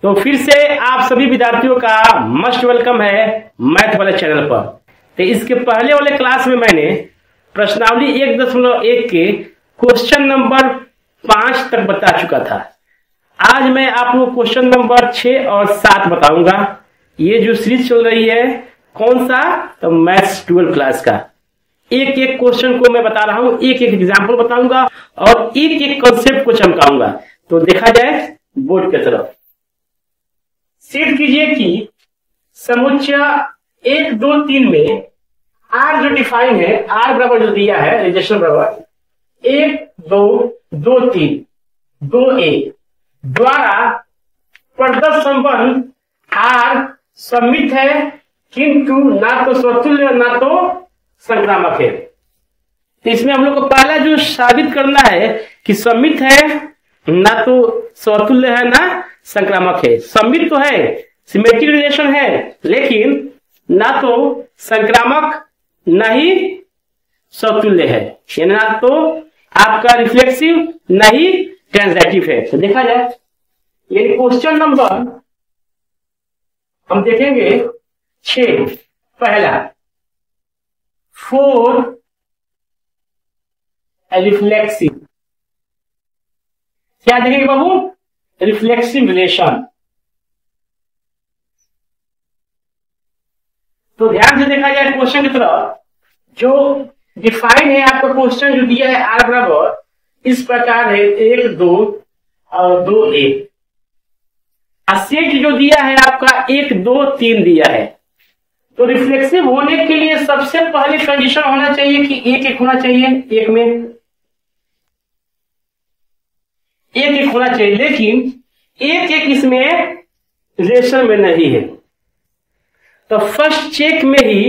तो फिर से आप सभी विद्यार्थियों का मस्ट वेलकम है मैथ वाले चैनल पर। तो इसके पहले वाले क्लास में मैंने प्रश्नावली 1.1 के क्वेश्चन नंबर 5 तक बता चुका था। आज मैं आप लोग क्वेश्चन नंबर 6 और 7 बताऊंगा। ये जो सीरीज चल रही है कौन सा, तो मैथ्स 12 क्लास का। एक एक क्वेश्चन को मैं बता रहा हूं, एक एक एग्जाम्पल बताऊंगा और एक एक कॉन्सेप्ट को चमकाऊंगा। तो देखा जाए बोर्ड की तरफ। सेट कीजिए कि समुच्चय 1, 2, 3 में आर जो डिफाइन है, आर बराबर जो दिया है रिलेशन बराबर 1, 2, 2, 3, 2, 1 द्वारा प्रदत्त संबंध आर सममित है, किंतु ना तो स्वतुल्य ना तो संक्रामक है। तो इसमें हम लोग को पहला जो साबित करना है कि सममित है, ना तो स्वतुल्य है ना संक्रामक है। सममित तो है, सिमेट्रिक रिलेशन है, लेकिन ना तो संक्रामक ना ही स्वतुल्य है, यानी ना तो आपका रिफ्लेक्सिव ना ही ट्रांजिटिव है। तो देखा जाए यानी क्वेश्चन नंबर हम देखेंगे 6 पहला 4 रिफ्लेक्सिव। क्या देखेंगे बाबू? Reflexive relation. तो ध्यान से देखा जाए क्वेश्चन की तरफ, जो डिफाइन है आपका क्वेश्चन जो दिया है आर बराबर इस प्रकार है 1, 2 और 2, 1। सेट जो दिया है आपका 1, 2, 3 दिया है। तो रिफ्लेक्सिव होने के लिए सबसे पहले कंडीशन होना चाहिए कि 1, 1 होना चाहिए, एक में 1, 1 होना चाहिए, लेकिन 1, 1 इसमें रिलेशन में नहीं है। तो फर्स्ट चेक में ही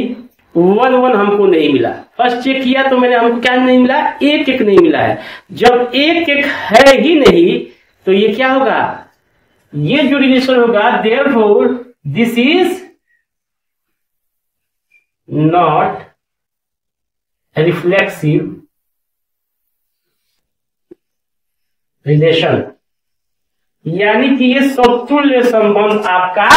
1, 1 हमको नहीं मिला। फर्स्ट चेक किया तो मैंने हमको क्या नहीं मिला? 1, 1 नहीं मिला है। जब 1, 1 है ही नहीं तो ये क्या होगा? ये जो रिलेशन होगा, therefore this is not reflexive relation, यानी कि ये समतुल्य संबंध आपका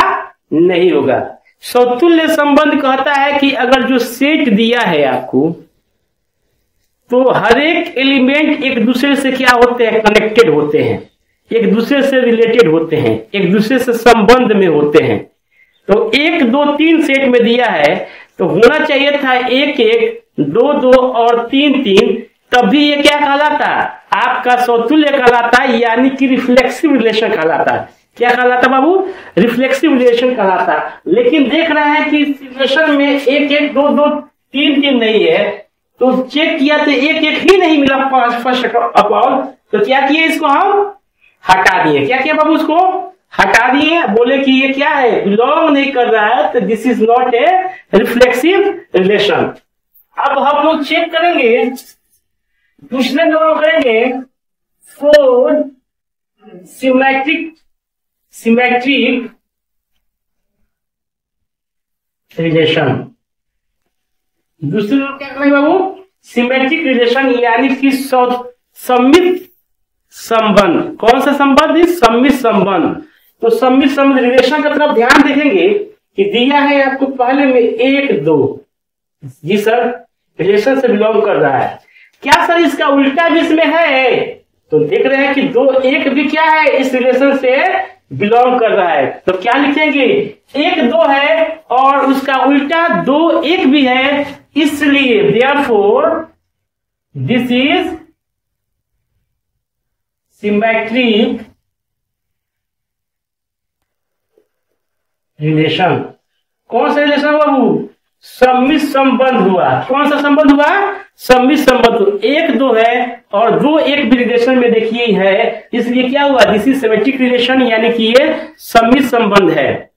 नहीं होगा। समतुल्य संबंध कहता है कि अगर जो सेट दिया है आपको, तो हर एक एलिमेंट एक दूसरे से क्या होते हैं? कनेक्टेड होते हैं, एक दूसरे से रिलेटेड होते हैं, एक दूसरे से संबंध में होते हैं। तो 1, 2, 3 सेट में दिया है तो होना चाहिए था 1, 1, 2, 2 और 3, 3, तभी ये क्या कहलाता? आपका समतुल्य कहलाता, यानी कि रिफ्लेक्सिव रिलेशन कहलाता। क्या कहलाता बाबू? रिफ्लेक्सिव रिलेशन कहलाता। लेकिन देख रहे हैं कि इस रिलेशन में 1, 1, 2, 2, 3, 3 नहीं है। तो चेक किया तो 1, 1 ही नहीं मिला फर्स्ट ऑफ ऑल। तो क्या किए? इसको हम हटा दिए। क्या किया बाबू? उसको हटा दिए, बोले कि ये क्या है? बिलोंग नहीं कर रहा है, तो this is not a reflexive relation. अब हम लोग चेक करेंगे, दूसरे नंबर करेंगे 4 सिमेट्रिक रिलेशन। दूसरे नंबर क्या करेंगे बाबू? सिमेट्रिक रिलेशन, यानी कि सममित संबंध। कौन सा संबंध? सममित संबंध। तो सममित संबंध रिलेशन का तरफ ध्यान देखेंगे कि दिया है आपको पहले में 1, 2। जी सर, रिलेशन से बिलोंग कर रहा है। क्या सर इसका उल्टा भी इसमें है? तो देख रहे हैं कि 2, 1 भी क्या है? इस रिलेशन से बिलोंग कर रहा है। तो क्या लिखेंगे? 1, 2 है और उसका उल्टा 2, 1 भी है, इसलिए therefore this is symmetric relation. कौन सा रिलेशन हुआ बाबू? सममित संबंध हुआ। कौन सा संबंध हुआ? सममित संबंध। 1, 2 है और 2, 1 भी रिलेशन में देखिए है, इसलिए क्या हुआ? दिस इज सिमेट्रिक रिलेशन, यानी कि ये सममित संबंध है।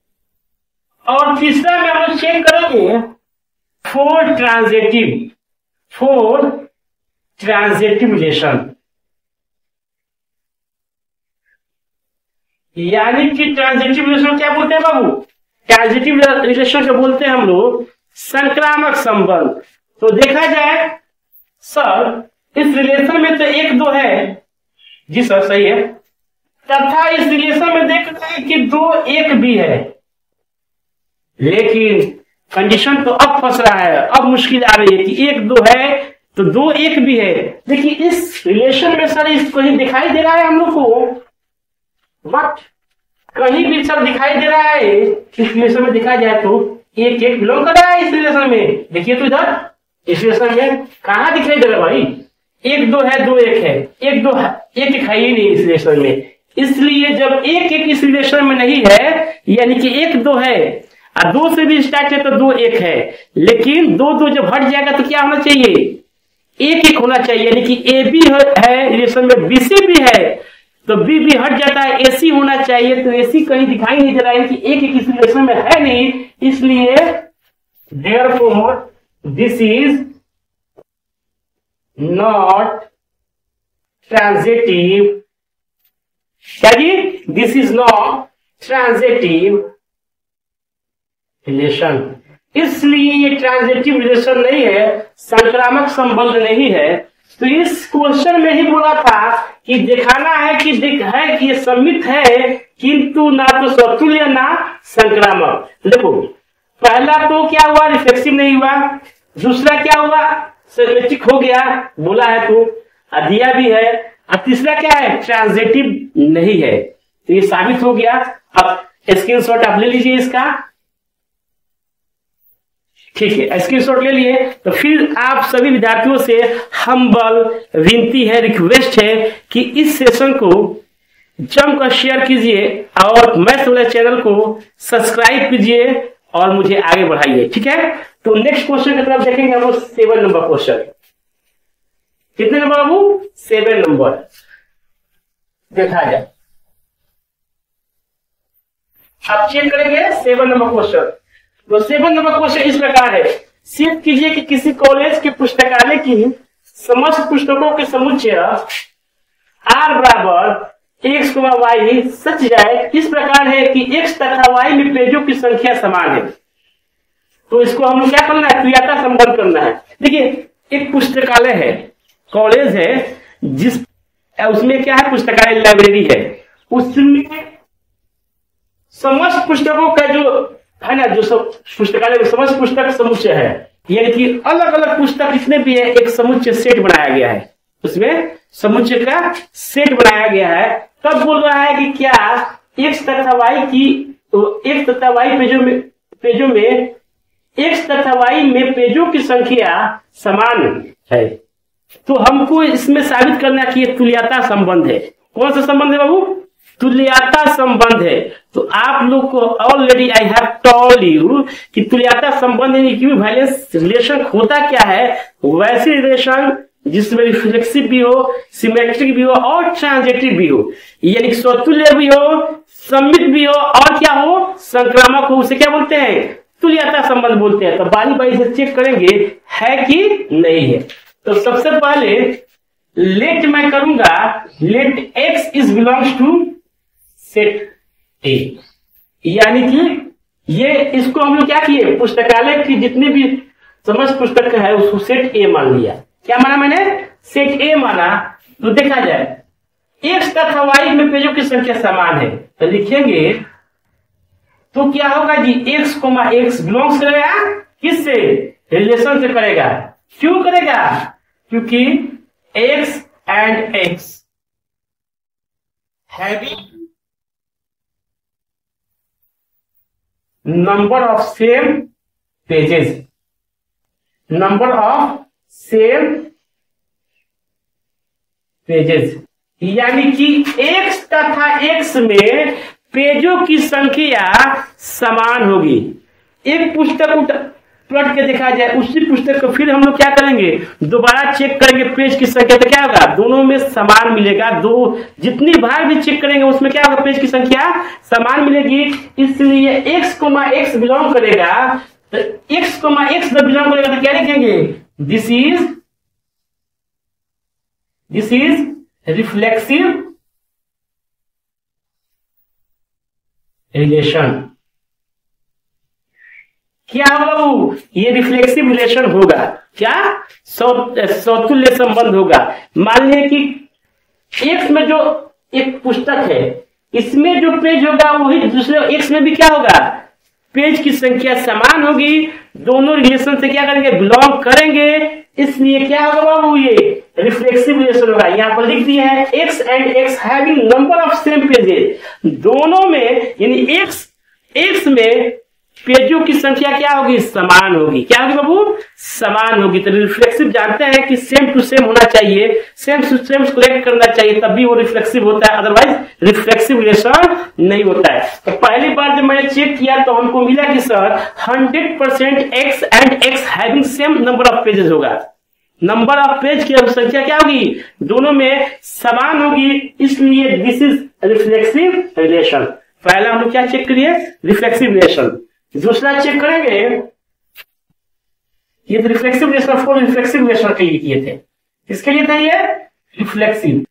और तीसरा में हम लोग चेक करेंगे 4 ट्रांजिटिव रिलेशन, यानी कि ट्रांजिटिव रिलेशन क्या बोलते हैं बाबू? ट्रांजिटिव रिलेशन को बोलते हैं हम लोग संक्रामक संबंध। तो देखा जाए सर इस रिलेशन में तो 1, 2 है। जी सर सही है। तथा इस रिलेशन में देख रहे हैं कि 2 1 भी है, लेकिन कंडीशन तो अब फंस रहा है, अब मुश्किल आ रही है कि 1 2 है तो 2 1 भी है, लेकिन इस रिलेशन में सर इस कहीं दिखाई दे रहा है हम लोग को, बट कहीं भी सर दिखाई दे रहा है इस रिलेशन में देखा जाए तो 1 1 बिलोंग कर रहा है इस रिलेशन में। देखिए तो इधर इस रिलेशन में कहां दिखाई दे रहा है भाई, 1 2 है 2 1 है, 1 2 1 1 है ही नहीं इस रिलेशन में। इसलिए जब 1 1 इस रिलेशन में नहीं है, यानी कि 1 2 है और 2 से भी स्टार्ट है तो 2 1 है, लेकिन 2 2 जब हट जाएगा तो क्या होना चाहिए, 1 1 होना चाहिए, यानी कि ए बी है रिलेशन में, बी सी भी है तो बी भी हट जाता है, एसी होना चाहिए, तो एसी कहीं दिखाई नहीं दे रहा है कि 1 1 इस रिलेशन में है नहीं, इसलिए therefore this is not transitive. क्या जी, this is not transitive relation, इसलिए ये ट्रांजिटिव रिलेशन नहीं है, संक्रामक संबंध नहीं है। तो इस क्वेश्चन में ही बोला था कि दिखाना है कि है कि ये सम्मित है किंतु ना तो स्वतुल्य ना संक्रामक। देखो पहला तो क्या हुआ, रिफ्लेक्सिव नहीं हुआ, दूसरा क्या हुआ, सिमेट्रिक हो गया बोला है तो, दिया भी है, और तीसरा क्या है, ट्रांजिटिव नहीं है, तो ये साबित हो गया। अब स्क्रीनशॉट आप ले लीजिए इसका, ठीक है, स्क्रीनशॉट ले लिए। तो फिर आप सभी विद्यार्थियों से हम्बल विनती है, रिक्वेस्ट है कि इस सेशन को जमकर शेयर कीजिए और मैथ्स वाले चैनल को सब्सक्राइब कीजिए और मुझे आगे बढ़ाइए, ठीक है। तो नेक्स्ट क्वेश्चन की तरफ देखेंगे हम लोग, 7 नंबर क्वेश्चन। कितने नंबर बाबू, 7 नंबर देखा जाए, आप चेक करेंगे 7 नंबर क्वेश्चन। तो 7 नंबर क्वेश्चन इस प्रकार है, सिद्ध कीजिए कि किसी कॉलेज के पुस्तकालय की समस्त पुस्तकों के समुच्चय R बराबर x, y सच जाए इस प्रकार है कि x तथा y में पेजों की संख्या समान है। तो इसको हम लोग क्या करना है, क्रियाता संबंध करना है। देखिए एक पुस्तकालय है, कॉलेज है, जिस उसमें क्या है, पुस्तकालय लाइब्रेरी है, उसमें समस्त पुस्तकों का जो है ना, जो सब पुस्तकालय में समस्त पुस्तक समुच्चय है, यानी कि अलग अलग पुस्तक जितने भी है एक समुच्चय सेट बनाया गया है, उसमें समुच्चय का सेट बनाया गया है। तब बोल रहा है कि क्या x तथा y की, तो x तथा y पेजों में x तथा y में पेजों की संख्या समान है। तो हमको इसमें साबित करना कि ये तुल्यता संबंध है। कौन सा संबंध है बाबू, तुल्यता संबंध है। तो आप लोग को already I have told you कि तुल्यता संबंध इक्विवेलेंस रिलेशन होता क्या है, वैसे रिलेशन जिसमें रिफ्लेक्सिव भी हो, सिमेट्रिक भी हो और ट्रांजिटिव भी हो, यानी स्वतुल्य भी हो, सम्मित भी हो और क्या हो, संक्रामक हो, उसे क्या बोलते हैं, तुल्यता संबंध बोलते हैं। तो बारी बारी से चेक करेंगे है कि नहीं है। तो सबसे पहले लेट मैं करूंगा, let x is belongs to set A, यानी कि ये इसको हम लोग क्या किए, पुस्तकालय की जितने भी समस्त पुस्तक है उसको सेट ए मान लिया। क्या माना मैंने, सेट ए माना। तो देखा जाए x तथा y में पेजों की संख्या समान है, तो लिखेंगे तो क्या होगा जी, x, x बिलोंग्स करेगा किससे, रिलेशन से करेगा। क्यों करेगा, क्योंकि x and x having number of same pages, number of same pages, यानी कि x तथा x में पेजों की संख्या समान होगी। एक पुस्तक पलट के देखा जाए, उसी पुस्तक को फिर हम लोग क्या करेंगे, दोबारा चेक करेंगे पेज की संख्या, तो क्या होगा, दोनों में समान मिलेगा। दो जितनी बार भी चेक करेंगे उसमें क्या होगा, पेज की संख्या समान मिलेगी। इसलिए x, x बिलोंग करेगा, तो x, x जब बिलोंग करेगा तो क्या लिखेंगे, दिस इज रिफ्लेक्सिव रिलेशन। क्या होगा, ये रिफ्लेक्सिव रिलेशन होगा। क्या, सौतुल्य संबंध होगा। मान लिया कि x में जो एक पुस्तक है, इसमें जो पेज होगा वही दूसरे एक्स में भी क्या होगा, पेज की संख्या समान होगी, दोनों रिलेशन से क्या करेंगे, बिलोंग करेंगे, इसलिए क्या होगा बाबू, ये रिफ्लेक्सिव रिलेशन होगा। यहाँ पर लिख दिए हैं x and X having number of same pages, दोनों में यानी एक्स में पेजों की संख्या क्या होगी, समान होगी। क्या होगी बाबू, समान होगी। तो रिफ्लेक्सिव जानते हैं कि सेम टू सेम होना चाहिए, सेम टू सेम कलेक्ट करना चाहिए, तभी वो रिफ्लेक्सिव होता है, अदरवाइज रिफ्लेक्सिव रिलेशन नहीं होता है। तो पहली बार जब मैंने चेक किया तो हमको मिला कि sir 100% x and X having same number of pages होगा, नंबर ऑफ पेज की संख्या क्या होगी, दोनों में समान होगी, इसलिए दिस इज रिफ्लेक्सिव रिलेशन। पहला हम लोग क्या चेक करिए, रिफ्लेक्सिव रिलेशन। दूसरा चेक करेंगे, ये तो रिफ्लेक्सिव रिलेशन, 4 रिफ्लेक्सिव रिलेशन के लिए किए थे, किसके लिए था ये, रिफ्लेक्सिव।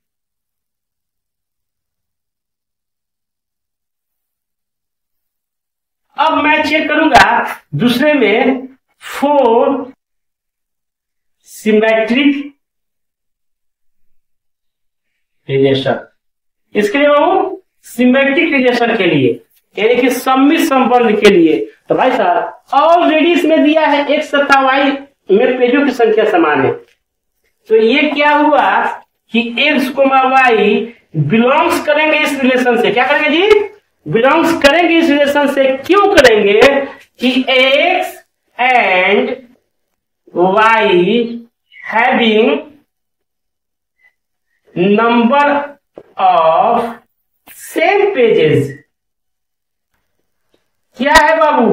अब मैं चेक करूंगा दूसरे में 4 सिमेट्रिक रिलेशन। इसके लिए वो सिमेट्रिक रिलेशन के लिए यानी कि सम्मिश्र संबंध के लिए, तो भाई साहब ऑलरेडी इसमें दिया है एक्स तथा वाई में पेजों की संख्या समान है, तो ये क्या हुआ कि एक्स कोमा वाई बिलोंग्स करेंगे इस रिलेशन से। क्या करेंगे जी, बिलोंग्स करेंगे इस रिलेशन से। क्यों करेंगे कि X and Y having number of same pages. क्या है बाबू,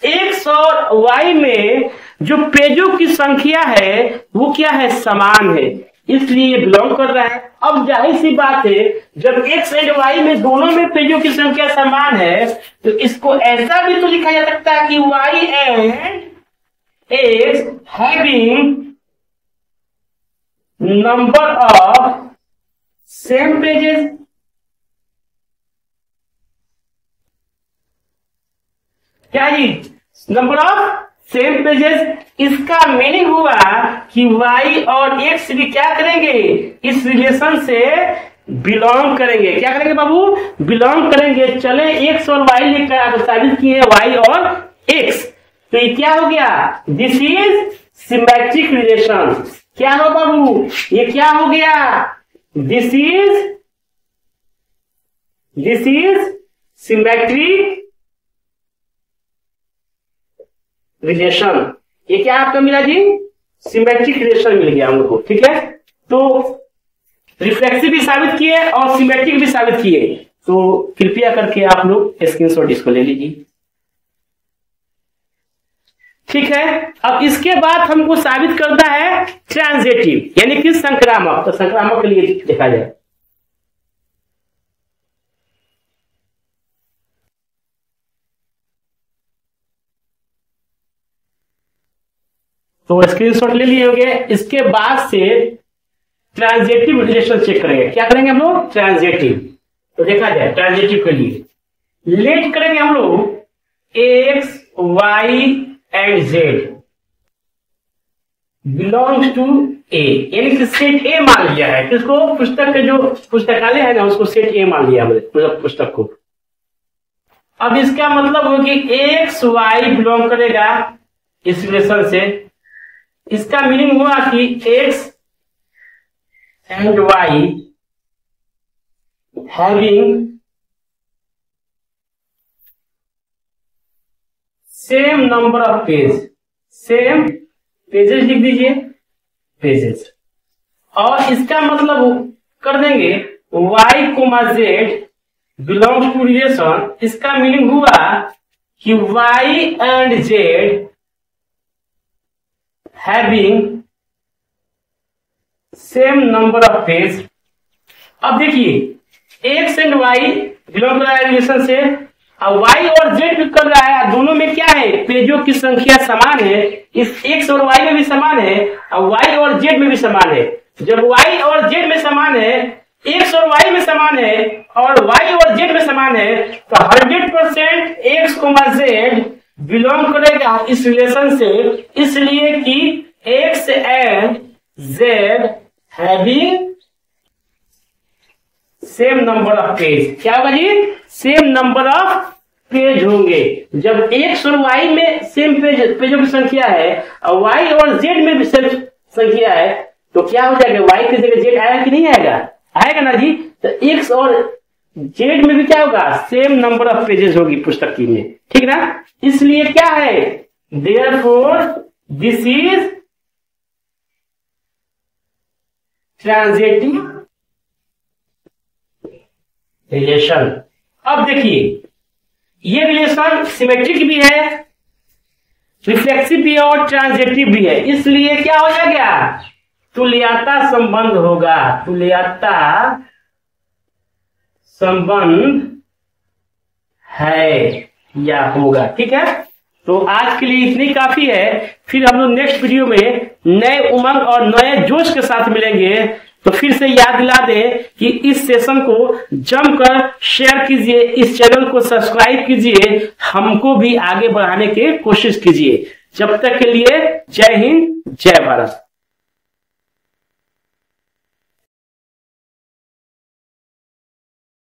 एक्स और वाई में जो पेजों की संख्या है वो क्या है, समान है, इसलिए ये बिलोंग कर रहा है। अब जाहिर सी बात है, जब एक्स एंड वाई में दोनों में पेजों की संख्या समान है तो इसको ऐसा भी तो लिखा जा सकता है कि Y and X having number of same pages. क्या जी, नंबर ऑफ सेम पेजेस। इसका मीनिंग हुआ कि y और x भी क्या करेंगे, इस रिलेशन से बिलोंग करेंगे। क्या करेंगे बाबू, बिलोंग करेंगे। चले x और y लेकर साबित किए y और x, तो ये क्या हो गया, दिस इज सिमेट्रिक रिलेशन। क्या हो बाबू, ये क्या हो गया, दिस इज सिमेट्रिक रिलेशन। ये क्या आपको मिला जी, सिमेट्रिक रिलेशन मिल गया हम लोग को। ठीक है, तो रिफ्लेक्सिव भी साबित किए और सिमेट्रिक भी साबित किए, तो कृपया करके आप लोग स्क्रीनशॉट इसको ले लीजिए। ठीक है, अब इसके बाद हमको साबित करना है ट्रांजिटिव यानी कि संक्रामक। तो संक्रामक के लिए देखा जाए तो स्क्रीनशॉट ले लिए होंगे। इसके बाद से ट्रांजिटिव रिलेशन चेक करेंगे। क्या करेंगे हम लोग, ट्रांजिटिव। तो देखा जाए ट्रांजिटिव के लिए लेट करेंगे हम लोग X Y and Z belongs to A, यानी कि सेट ए मान लिया है। किसको, पुस्तक के जो पुस्तकालय है ना उसको सेट ए मान लिया हमने, पुस्तक को। अब इसका मतलब हो कि एक्स वाई बिलोंग करेगा इस रिलेशन से। इसका मीनिंग हुआ कि X and Y having same number of page, same pages लिख दीजिए, पेजेस। और इसका मतलब कर देंगे y comma Z belongs to relation. इसका मीनिंग हुआ कि y and Z having same number of page. अब देखिए एक्स एंड वाई बिलोंग कर रहा है रिलेशन से, और y और z भी कर रहा है, दोनों में क्या है, पेजों की संख्या समान है। इस x और y में भी समान है और y और z में भी समान है। जब y और z में समान है, x और y में समान है और y और z में समान है, तो 100% x, z बिलोंग करेगा इस रिलेशन से, इसलिए कि x and z having same number of page. क्या होगा जी? सेम नंबर ऑफ पेज होंगे। जब एक्स और वाई में सेम पेजों की संख्या है और वाई और जेड में भी सेम संख्या है तो क्या हो जाएगा? वाई की जगह जेड आएगा कि नहीं आएगा? आएगा ना जी। तो एक्स और जेड में भी क्या होगा? सेम नंबर ऑफ पेजेस होगी पुस्तक की में, ठीक ना। इसलिए क्या है? Therefore this is transitive relation. अब देखिए ये रिलेशन सिमेट्रिक भी है, रिफ्लेक्सिव भी है और ट्रांजिटिव भी है। इसलिए क्या हो जाएगा? तुल्यता संबंध होगा। तुल्यता संबंध है या होगा, ठीक है। तो आज के लिए इतनी काफी है। फिर हम लोग नेक्स्ट वीडियो में नए उमंग और नए जोश के साथ मिलेंगे। तो फिर से याद दिला दें कि इस सेशन को जमकर शेयर कीजिए, इस चैनल को सब्सक्राइब कीजिए, हमको भी आगे बढ़ाने की कोशिश कीजिए। जब तक के लिए जय हिंद, जय भारत।